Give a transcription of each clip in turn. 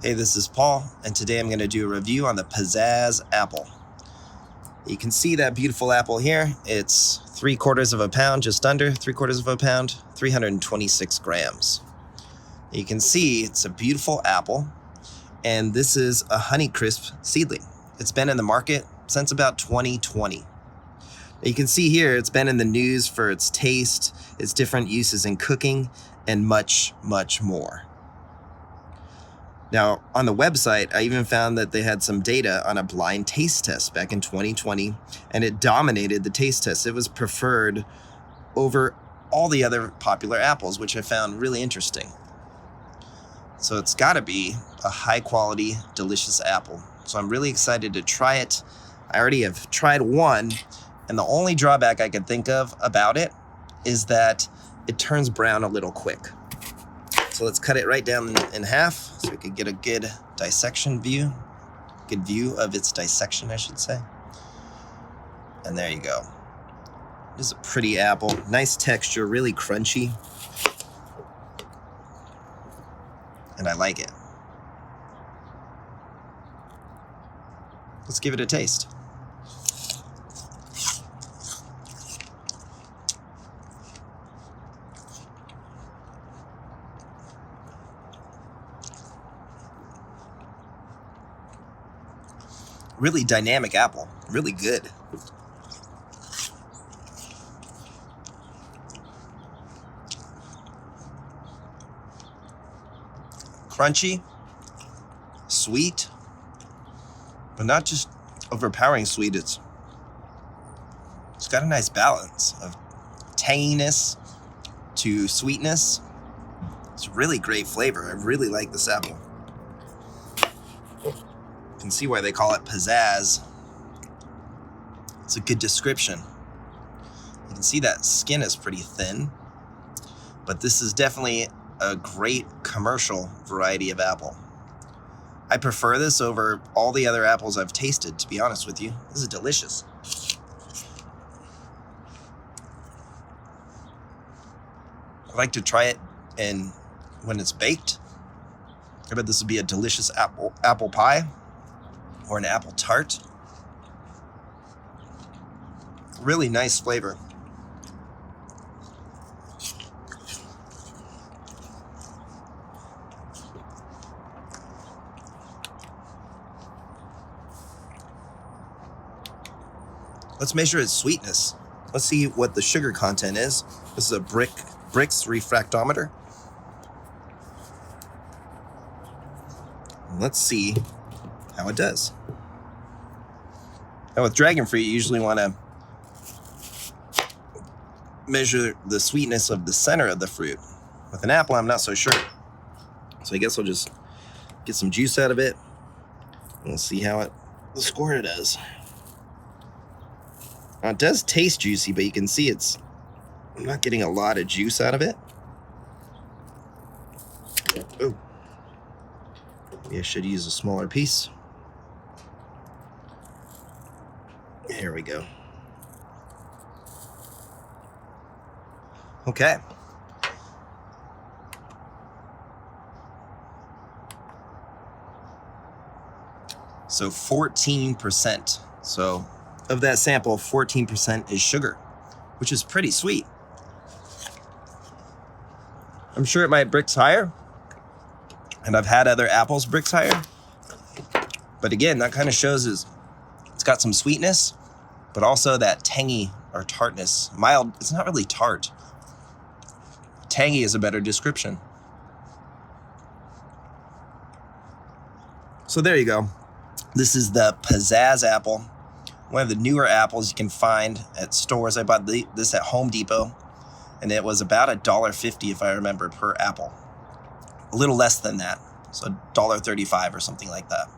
Hey, this is Paul, and today I'm going to do a review on the Pazazz apple. You can see that beautiful apple here. It's 3/4 of a pound, just under 3/4 of a pound, 326 grams. You can see it's a beautiful apple, and this is a Honeycrisp seedling. It's been in the market since about 2020. You can see here it's been in the news for its taste, its different uses in cooking, and much, much more. Now, on the website, I even found that they had some data on a blind taste test back in 2020, and it dominated the taste test. It was preferred over all the other popular apples, which I found really interesting. So it's got to be a high-quality, delicious apple. So I'm really excited to try it. I already have tried one, and the only drawback I could think of about it is that it turns brown a little quick. So let's cut it right down in half so we can get a good view of its dissection, I should say. And there you go. This is a pretty apple, nice texture, really crunchy. And I like it. Let's give it a taste. Really dynamic apple, really good. Crunchy, sweet, but not just overpowering sweet. It's got a nice balance of tanginess to sweetness. It's really great flavor. I really like this apple. You can see why they call it Pazazz. It's a good description. You can see that skin is pretty thin, but this is definitely a great commercial variety of apple. I prefer this over all the other apples I've tasted, to be honest with you. This is delicious. I like to try it when it's baked. I bet this would be a delicious apple pie or an apple tart. Really nice flavor. Let's measure its sweetness. Let's see what the sugar content is. This is a Brix refractometer. Let's see how it does. Now with dragon fruit, you usually want to measure the sweetness of the center of the fruit. With an apple, I'm not so sure. So I guess I'll just get some juice out of it, and we'll see how the score it does. Now it does taste juicy, but you can see I'm not getting a lot of juice out of it. Oh, maybe I should use a smaller piece. Here we go. Okay. So 14%. So of that sample, 14% is sugar, which is pretty sweet. I'm sure it might Brix higher, and I've had other apples Brix higher. But again, that kind of shows it's got some sweetness, but also that tangy or tartness. Mild, it's not really tart. Tangy is a better description. So there you go. This is the Pazazz apple. One of the newer apples you can find at stores. I bought this at Home Depot, and it was about $1.50 if I remember per apple. A little less than that, so $1.35 or something like that.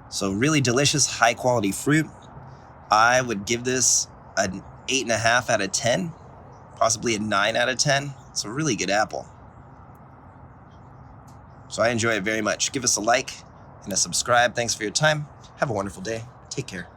So really delicious, high quality fruit. I would give this an 8.5 out of 10, possibly a 9 out of 10. It's a really good apple. So I enjoy it very much. Give us a like and a subscribe. Thanks for your time. Have a wonderful day. Take care.